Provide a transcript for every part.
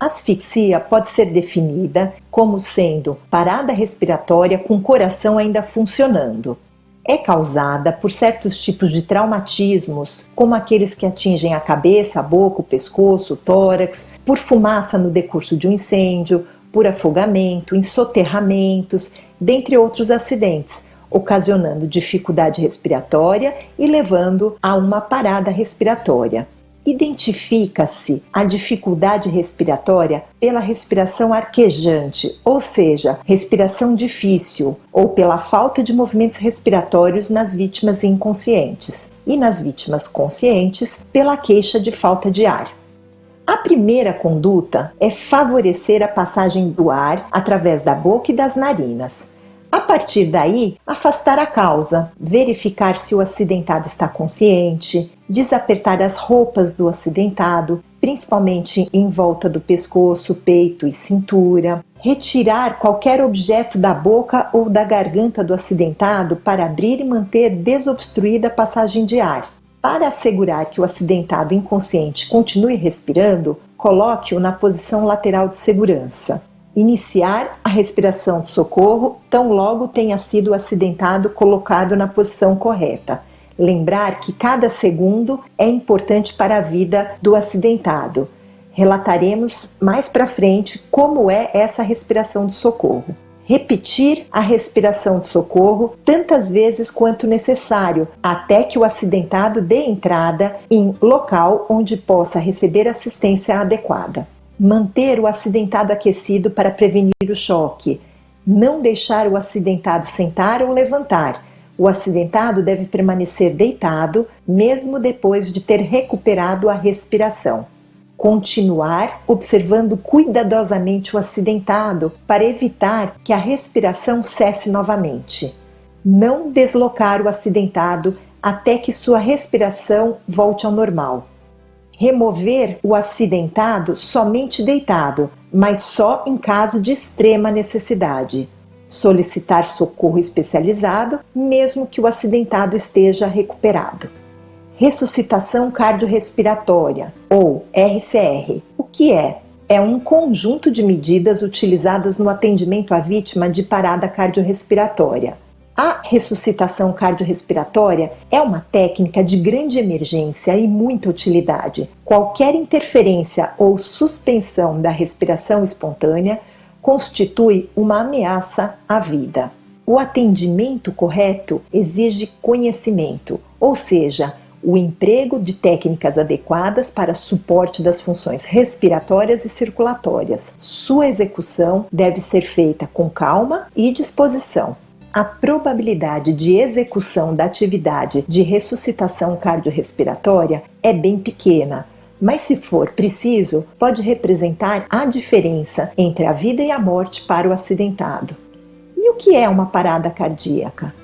Asfixia pode ser definida como sendo parada respiratória com o coração ainda funcionando. É causada por certos tipos de traumatismos, como aqueles que atingem a cabeça, a boca, o pescoço, o tórax, por fumaça no decurso de um incêndio, por afogamento, em soterramentos, dentre outros acidentes, ocasionando dificuldade respiratória e levando a uma parada respiratória. Identifica-se a dificuldade respiratória pela respiração arquejante, ou seja, respiração difícil, ou pela falta de movimentos respiratórios nas vítimas inconscientes, e nas vítimas conscientes, pela queixa de falta de ar. A primeira conduta é favorecer a passagem do ar através da boca e das narinas. A partir daí, afastar a causa, verificar se o acidentado está consciente, desapertar as roupas do acidentado, principalmente em volta do pescoço, peito e cintura, retirar qualquer objeto da boca ou da garganta do acidentado para abrir e manter desobstruída a passagem de ar. Para assegurar que o acidentado inconsciente continue respirando, coloque-o na posição lateral de segurança. Iniciar a respiração de socorro tão logo tenha sido o acidentado colocado na posição correta. Lembrar que cada segundo é importante para a vida do acidentado. Relataremos mais para frente como é essa respiração de socorro. Repetir a respiração de socorro tantas vezes quanto necessário, até que o acidentado dê entrada em local onde possa receber assistência adequada. Manter o acidentado aquecido para prevenir o choque. Não deixar o acidentado sentar ou levantar. O acidentado deve permanecer deitado, mesmo depois de ter recuperado a respiração. Continuar observando cuidadosamente o acidentado para evitar que a respiração cesse novamente. Não deslocar o acidentado até que sua respiração volte ao normal. Remover o acidentado somente deitado, mas só em caso de extrema necessidade. Solicitar socorro especializado, mesmo que o acidentado esteja recuperado. Ressuscitação cardiorrespiratória, ou RCR. O que é? É um conjunto de medidas utilizadas no atendimento à vítima de parada cardiorrespiratória. A ressuscitação cardiorrespiratória é uma técnica de grande emergência e muita utilidade. Qualquer interferência ou suspensão da respiração espontânea constitui uma ameaça à vida. O atendimento correto exige conhecimento, ou seja, o emprego de técnicas adequadas para suporte das funções respiratórias e circulatórias. Sua execução deve ser feita com calma e disposição. A probabilidade de execução da atividade de ressuscitação cardiorrespiratória é bem pequena, mas se for preciso, pode representar a diferença entre a vida e a morte para o acidentado. E o que é uma parada cardíaca?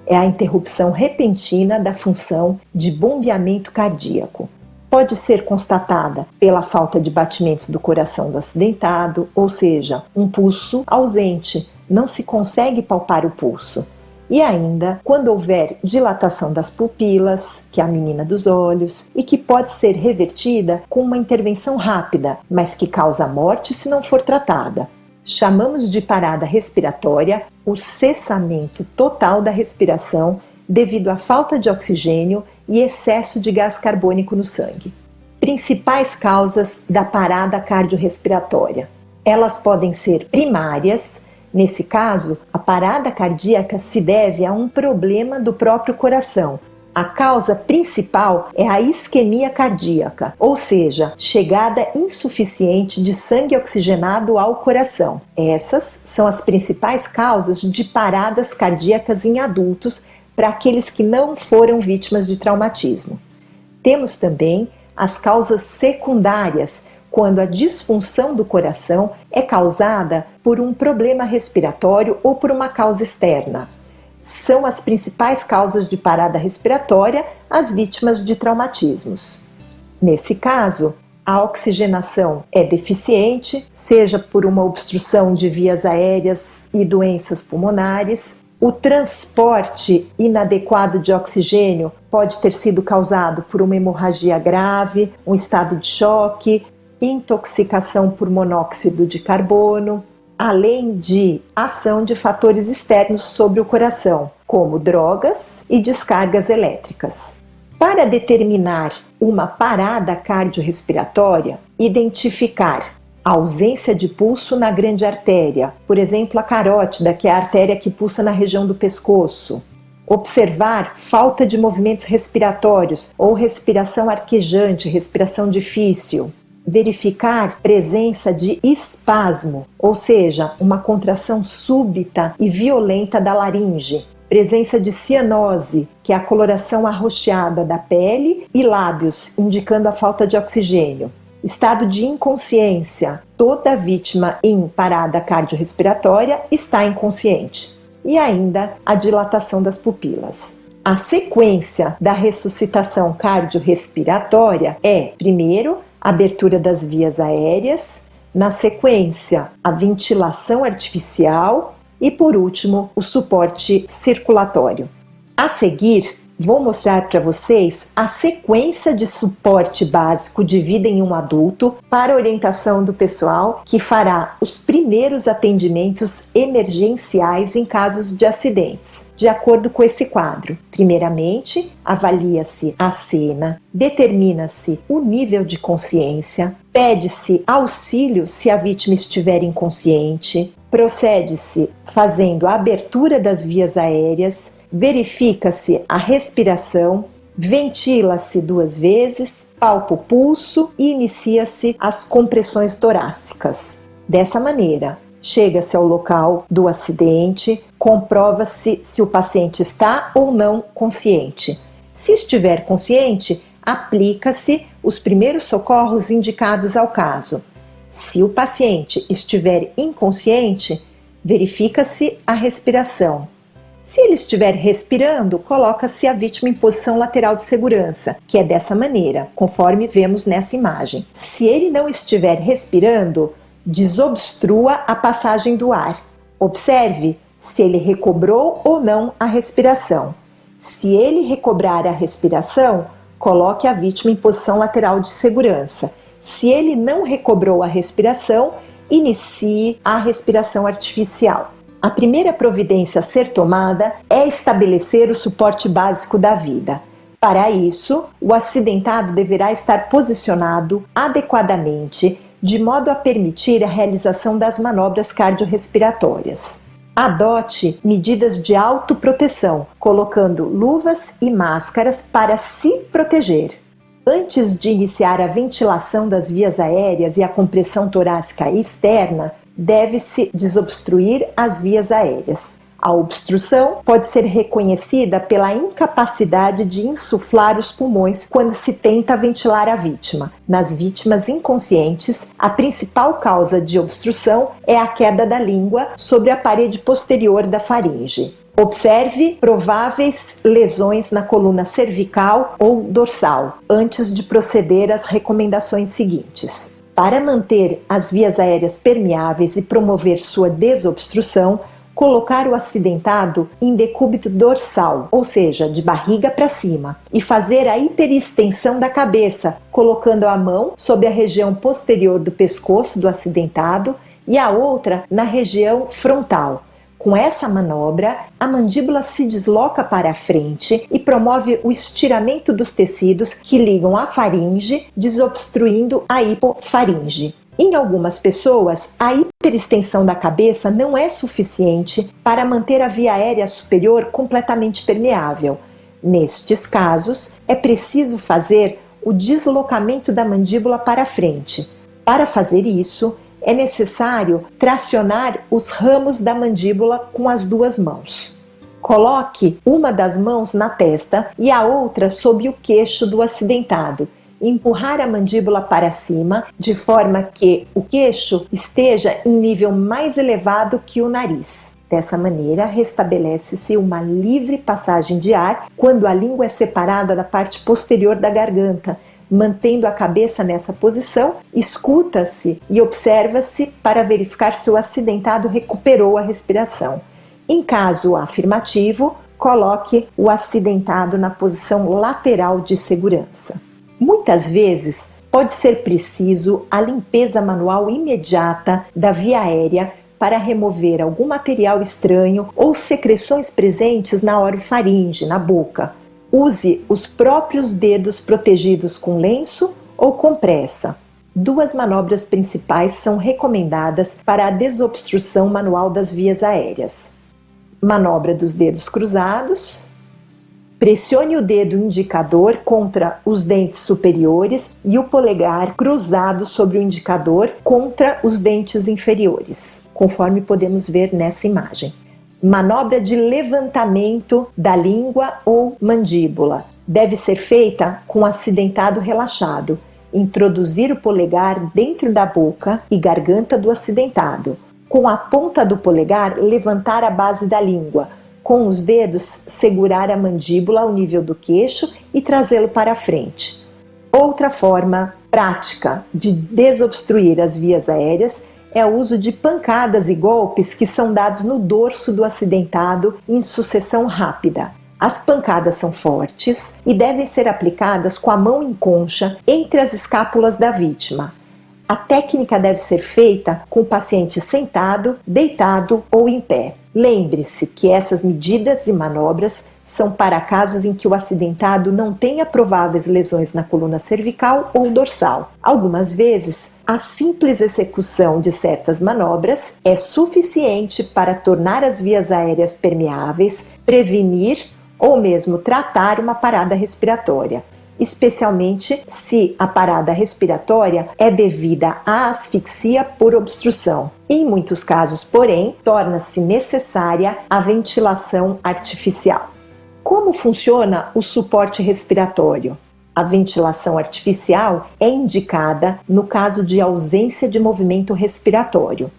É a interrupção repentina da função de bombeamento cardíaco. Pode ser constatada pela falta de batimentos do coração do acidentado, ou seja, um pulso ausente, não se consegue palpar o pulso. E ainda, quando houver dilatação das pupilas, que é a menina dos olhos, e que pode ser revertida com uma intervenção rápida, mas que causa morte se não for tratada. Chamamos de parada respiratória o cessamento total da respiração devido à falta de oxigênio e excesso de gás carbônico no sangue. Principais causas da parada cardiorrespiratória. Elas podem ser primárias. Nesse caso, a parada cardíaca se deve a um problema do próprio coração. A causa principal é a isquemia cardíaca, ou seja, chegada insuficiente de sangue oxigenado ao coração. Essas são as principais causas de paradas cardíacas em adultos para aqueles que não foram vítimas de traumatismo. Temos também as causas secundárias, quando a disfunção do coração é causada por um problema respiratório ou por uma causa externa. São as principais causas de parada respiratória as vítimas de traumatismos. Nesse caso, a oxigenação é deficiente, seja por uma obstrução de vias aéreas e doenças pulmonares. O transporte inadequado de oxigênio pode ter sido causado por uma hemorragia grave, um estado de choque, intoxicação por monóxido de carbono, além de ação de fatores externos sobre o coração, como drogas e descargas elétricas. Para determinar uma parada cardiorrespiratória, identificar a ausência de pulso na grande artéria, por exemplo, a carótida, que é a artéria que pulsa na região do pescoço. Observar falta de movimentos respiratórios ou respiração arquejante, respiração difícil. Verificar presença de espasmo, ou seja, uma contração súbita e violenta da laringe. Presença de cianose, que é a coloração arroxeada da pele e lábios, indicando a falta de oxigênio. Estado de inconsciência. Toda vítima em parada cardiorrespiratória está inconsciente. E ainda a dilatação das pupilas. A sequência da ressuscitação cardiorrespiratória é, primeiro, a abertura das vias aéreas, na sequência, a ventilação artificial e, por último, o suporte circulatório. A seguir, vou mostrar para vocês a sequência de suporte básico de vida em um adulto para orientação do pessoal que fará os primeiros atendimentos emergenciais em casos de acidentes, de acordo com esse quadro. Primeiramente, avalia-se a cena, determina-se o nível de consciência, pede-se auxílio se a vítima estiver inconsciente, procede-se fazendo a abertura das vias aéreas, verifica-se a respiração, ventila-se 2 vezes, palpa o pulso e inicia-se as compressões torácicas. Dessa maneira, chega-se ao local do acidente, comprova-se se o paciente está ou não consciente. Se estiver consciente, aplica-se os primeiros socorros indicados ao caso. Se o paciente estiver inconsciente, verifica-se a respiração. Se ele estiver respirando, coloca-se a vítima em posição lateral de segurança, que é dessa maneira, conforme vemos nessa imagem. Se ele não estiver respirando, desobstrua a passagem do ar. Observe se ele recobrou ou não a respiração. Se ele recobrar a respiração, coloque a vítima em posição lateral de segurança. Se ele não recobrou a respiração, inicie a respiração artificial. A primeira providência a ser tomada é estabelecer o suporte básico da vida. Para isso, o acidentado deverá estar posicionado adequadamente, de modo a permitir a realização das manobras cardiorrespiratórias. Adote medidas de autoproteção, colocando luvas e máscaras para se proteger. Antes de iniciar a ventilação das vias aéreas e a compressão torácica externa, deve-se desobstruir as vias aéreas. A obstrução pode ser reconhecida pela incapacidade de insuflar os pulmões quando se tenta ventilar a vítima. Nas vítimas inconscientes, a principal causa de obstrução é a queda da língua sobre a parede posterior da faringe. Observe prováveis lesões na coluna cervical ou dorsal, antes de proceder às recomendações seguintes. Para manter as vias aéreas permeáveis e promover sua desobstrução, colocar o acidentado em decúbito dorsal, ou seja, de barriga para cima, e fazer a hiperextensão da cabeça, colocando a mão sobre a região posterior do pescoço do acidentado e a outra na região frontal. Com essa manobra, a mandíbula se desloca para a frente e promove o estiramento dos tecidos que ligam a faringe, desobstruindo a hipofaringe. Em algumas pessoas, a hiperextensão da cabeça não é suficiente para manter a via aérea superior completamente permeável. Nestes casos, é preciso fazer o deslocamento da mandíbula para a frente. Para fazer isso, é necessário tracionar os ramos da mandíbula com as 2 mãos. Coloque uma das mãos na testa e a outra sob o queixo do acidentado. Empurrar a mandíbula para cima, de forma que o queixo esteja em nível mais elevado que o nariz. Dessa maneira, restabelece-se uma livre passagem de ar quando a língua é separada da parte posterior da garganta. Mantendo a cabeça nessa posição, escuta-se e observa-se para verificar se o acidentado recuperou a respiração. Em caso afirmativo, coloque o acidentado na posição lateral de segurança. Muitas vezes, pode ser preciso a limpeza manual imediata da via aérea para remover algum material estranho ou secreções presentes na orofaringe, na boca. Use os próprios dedos protegidos com lenço ou compressa. 2 manobras principais são recomendadas para a desobstrução manual das vias aéreas. Manobra dos dedos cruzados. Pressione o dedo indicador contra os dentes superiores e o polegar cruzado sobre o indicador contra os dentes inferiores, conforme podemos ver nessa imagem. Manobra de levantamento da língua ou mandíbula. Deve ser feita com acidentado relaxado. Introduzir o polegar dentro da boca e garganta do acidentado. Com a ponta do polegar, levantar a base da língua. Com os dedos, segurar a mandíbula ao nível do queixo e trazê-lo para a frente. Outra forma prática de desobstruir as vias aéreas é o uso de pancadas e golpes que são dados no dorso do acidentado em sucessão rápida. As pancadas são fortes e devem ser aplicadas com a mão em concha entre as escápulas da vítima. A técnica deve ser feita com o paciente sentado, deitado ou em pé. Lembre-se que essas medidas e manobras são para casos em que o acidentado não tenha prováveis lesões na coluna cervical ou dorsal. Algumas vezes, a simples execução de certas manobras é suficiente para tornar as vias aéreas permeáveis, prevenir ou mesmo tratar uma parada respiratória, especialmente se a parada respiratória é devida à asfixia por obstrução. Em muitos casos, porém, torna-se necessária a ventilação artificial. Como funciona o suporte respiratório? A ventilação artificial é indicada no caso de ausência de movimento respiratório.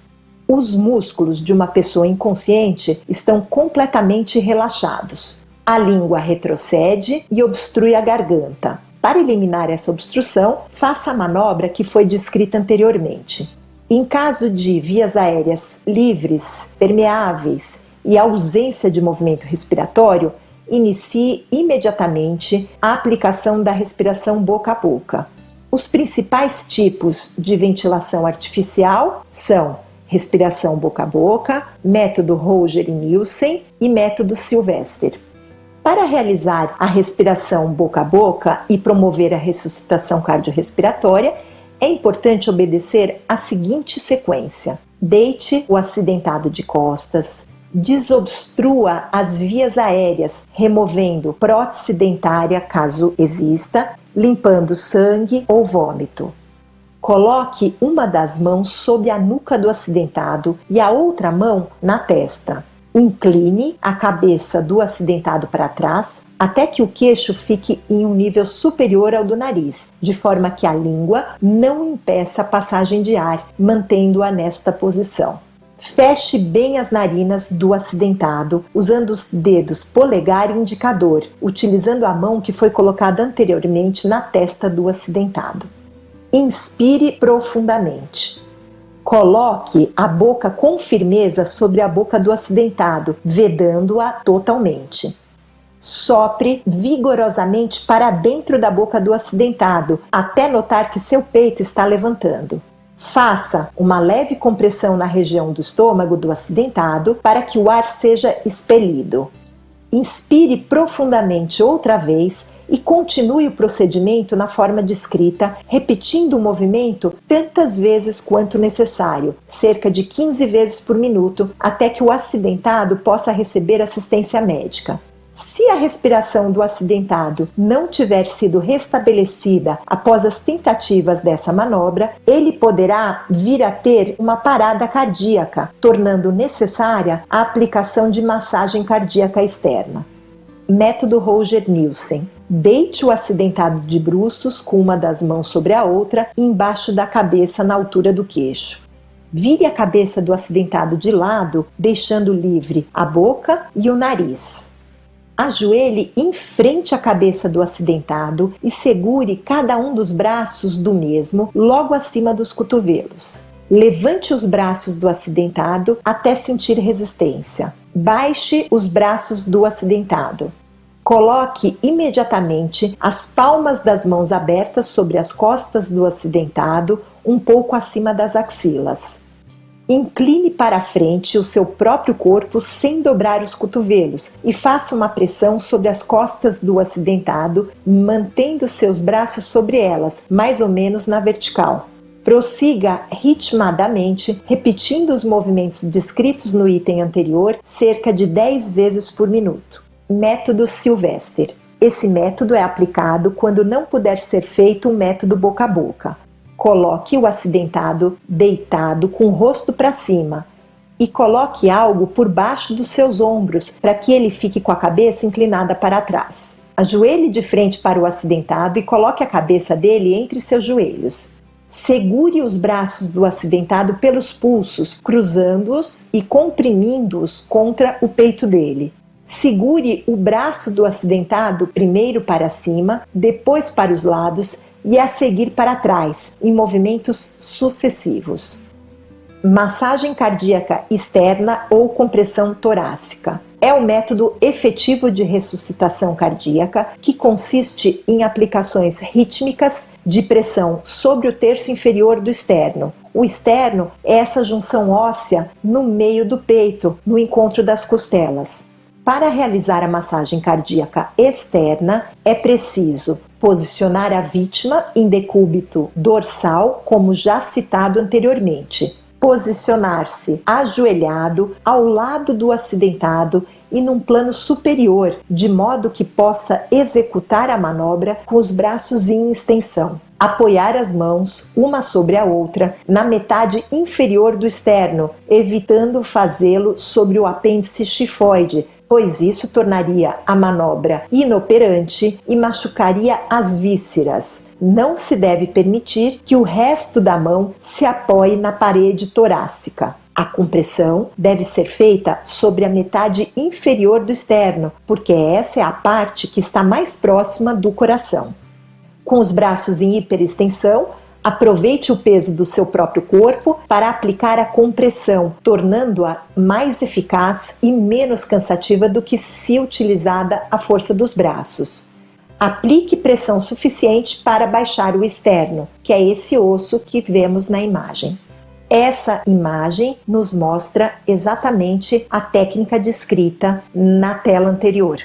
Os músculos de uma pessoa inconsciente estão completamente relaxados. A língua retrocede e obstrui a garganta. Para eliminar essa obstrução, faça a manobra que foi descrita anteriormente. Em caso de vias aéreas livres, permeáveis e ausência de movimento respiratório, inicie imediatamente a aplicação da respiração boca a boca. Os principais tipos de ventilação artificial são respiração boca a boca, método Roger e Nielsen e método Sylvester. Para realizar a respiração boca a boca e promover a ressuscitação cardiorrespiratória, é importante obedecer a seguinte sequência: deite o acidentado de costas, desobstrua as vias aéreas, removendo prótese dentária, caso exista, limpando sangue ou vômito. Coloque uma das mãos sob a nuca do acidentado e a outra mão na testa. Incline a cabeça do acidentado para trás até que o queixo fique em um nível superior ao do nariz, de forma que a língua não impeça a passagem de ar, mantendo-a nesta posição. Feche bem as narinas do acidentado, usando os dedos polegar e indicador, utilizando a mão que foi colocada anteriormente na testa do acidentado. Inspire profundamente. Coloque a boca com firmeza sobre a boca do acidentado, vedando-a totalmente. Sopre vigorosamente para dentro da boca do acidentado, até notar que seu peito está levantando. Faça uma leve compressão na região do estômago do acidentado para que o ar seja expelido. Inspire profundamente outra vez e continue o procedimento na forma descrita, repetindo o movimento tantas vezes quanto necessário, cerca de 15 vezes por minuto, até que o acidentado possa receber assistência médica. Se a respiração do acidentado não tiver sido restabelecida após as tentativas dessa manobra, ele poderá vir a ter uma parada cardíaca, tornando necessária a aplicação de massagem cardíaca externa. Método Roger Nielsen. Deite o acidentado de bruços com uma das mãos sobre a outra, embaixo da cabeça na altura do queixo. Vire a cabeça do acidentado de lado, deixando livre a boca e o nariz. Ajoelhe em frente à cabeça do acidentado e segure cada um dos braços do mesmo logo acima dos cotovelos. Levante os braços do acidentado até sentir resistência. Baixe os braços do acidentado. Coloque imediatamente as palmas das mãos abertas sobre as costas do acidentado, um pouco acima das axilas. Incline para a frente o seu próprio corpo sem dobrar os cotovelos e faça uma pressão sobre as costas do acidentado, mantendo seus braços sobre elas, mais ou menos na vertical. Prossiga ritmadamente, repetindo os movimentos descritos no item anterior, cerca de 10 vezes por minuto. Método Sylvester. Esse método é aplicado quando não puder ser feito um método boca a boca. Coloque o acidentado deitado com o rosto para cima e coloque algo por baixo dos seus ombros para que ele fique com a cabeça inclinada para trás. Ajoelhe de frente para o acidentado e coloque a cabeça dele entre seus joelhos. Segure os braços do acidentado pelos pulsos, cruzando-os e comprimindo-os contra o peito dele. Segure o braço do acidentado primeiro para cima, depois para os lados e a seguir para trás, em movimentos sucessivos. Massagem cardíaca externa ou compressão torácica. É um método efetivo de ressuscitação cardíaca que consiste em aplicações rítmicas de pressão sobre o terço inferior do externo. O externo é essa junção óssea no meio do peito, no encontro das costelas. Para realizar a massagem cardíaca externa, é preciso posicionar a vítima em decúbito dorsal, como já citado anteriormente. Posicionar-se ajoelhado ao lado do acidentado e num plano superior, de modo que possa executar a manobra com os braços em extensão. Apoiar as mãos, uma sobre a outra, na metade inferior do externo, evitando fazê-lo sobre o apêndice xifoide, pois isso tornaria a manobra inoperante e machucaria as vísceras. Não se deve permitir que o resto da mão se apoie na parede torácica. A compressão deve ser feita sobre a metade inferior do externo, porque essa é a parte que está mais próxima do coração. Com os braços em hiperextensão, aproveite o peso do seu próprio corpo para aplicar a compressão, tornando-a mais eficaz e menos cansativa do que se utilizada a força dos braços. Aplique pressão suficiente para baixar o externo, que é esse osso que vemos na imagem. Essa imagem nos mostra exatamente a técnica descrita na tela anterior.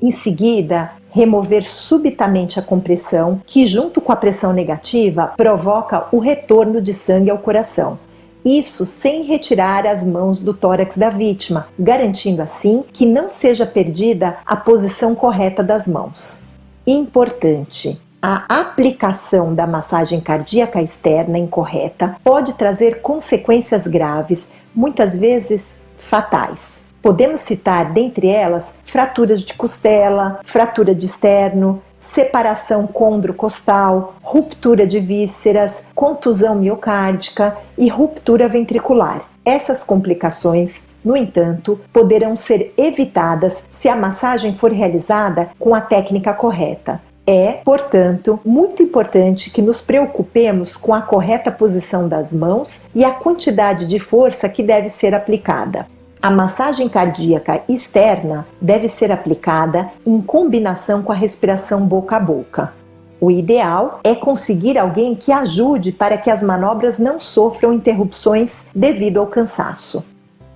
Em seguida, remover subitamente a compressão, que junto com a pressão negativa provoca o retorno de sangue ao coração. Isso sem retirar as mãos do tórax da vítima, garantindo assim que não seja perdida a posição correta das mãos. Importante: a aplicação da massagem cardíaca externa incorreta pode trazer consequências graves, muitas vezes fatais. Podemos citar, dentre elas, fraturas de costela, fratura de externo, separação condrocostal, ruptura de vísceras, contusão miocárdica e ruptura ventricular. Essas complicações, no entanto, poderão ser evitadas se a massagem for realizada com a técnica correta. É, portanto, muito importante que nos preocupemos com a correta posição das mãos e a quantidade de força que deve ser aplicada. A massagem cardíaca externa deve ser aplicada em combinação com a respiração boca a boca. O ideal é conseguir alguém que ajude para que as manobras não sofram interrupções devido ao cansaço.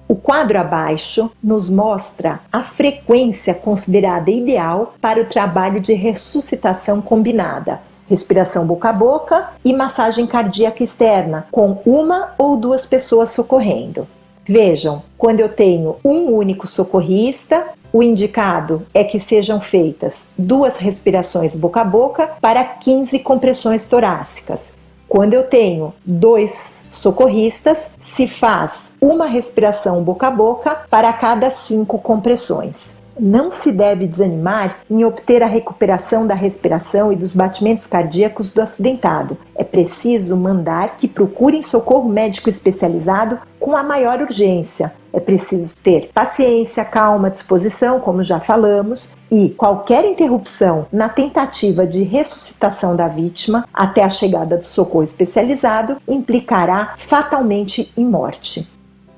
O quadro abaixo nos mostra a frequência considerada ideal para o trabalho de ressuscitação combinada, respiração boca a boca e massagem cardíaca externa, com uma ou duas pessoas socorrendo. Vejam, quando eu tenho um único socorrista, o indicado é que sejam feitas 2 respirações boca a boca para 15 compressões torácicas. Quando eu tenho 2 socorristas, se faz uma respiração boca a boca para cada 5 compressões. Não se deve desanimar em obter a recuperação da respiração e dos batimentos cardíacos do acidentado. É preciso mandar que procurem socorro médico especializado com a maior urgência. É preciso ter paciência, calma, disposição, como já falamos, e qualquer interrupção na tentativa de ressuscitação da vítima até a chegada do socorro especializado implicará fatalmente em morte.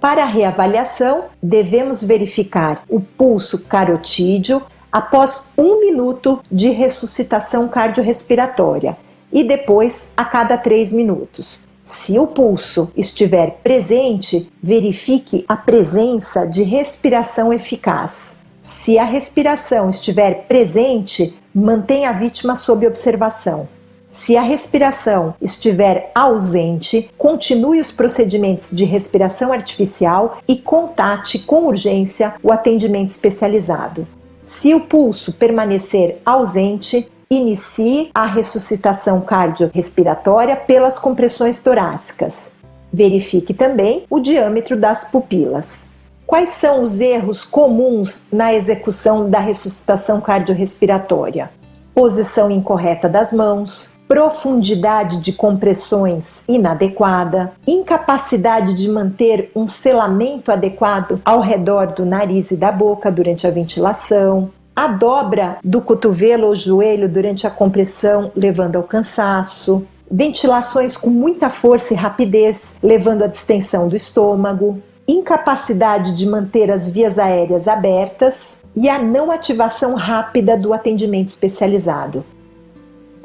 Para a reavaliação, devemos verificar o pulso carotídeo, após 1 minuto de ressuscitação cardiorrespiratória e depois a cada 3 minutos. Se o pulso estiver presente, verifique a presença de respiração eficaz. Se a respiração estiver presente, mantenha a vítima sob observação. Se a respiração estiver ausente, continue os procedimentos de respiração artificial e contate com urgência o atendimento especializado. Se o pulso permanecer ausente, inicie a ressuscitação cardiorrespiratória pelas compressões torácicas. Verifique também o diâmetro das pupilas. Quais são os erros comuns na execução da ressuscitação cardiorrespiratória? Posição incorreta das mãos, profundidade de compressões inadequada, incapacidade de manter um selamento adequado ao redor do nariz e da boca durante a ventilação, a dobra do cotovelo ou joelho durante a compressão, levando ao cansaço, ventilações com muita força e rapidez, levando à distensão do estômago, incapacidade de manter as vias aéreas abertas e a não ativação rápida do atendimento especializado.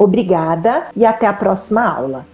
Obrigada e até a próxima aula.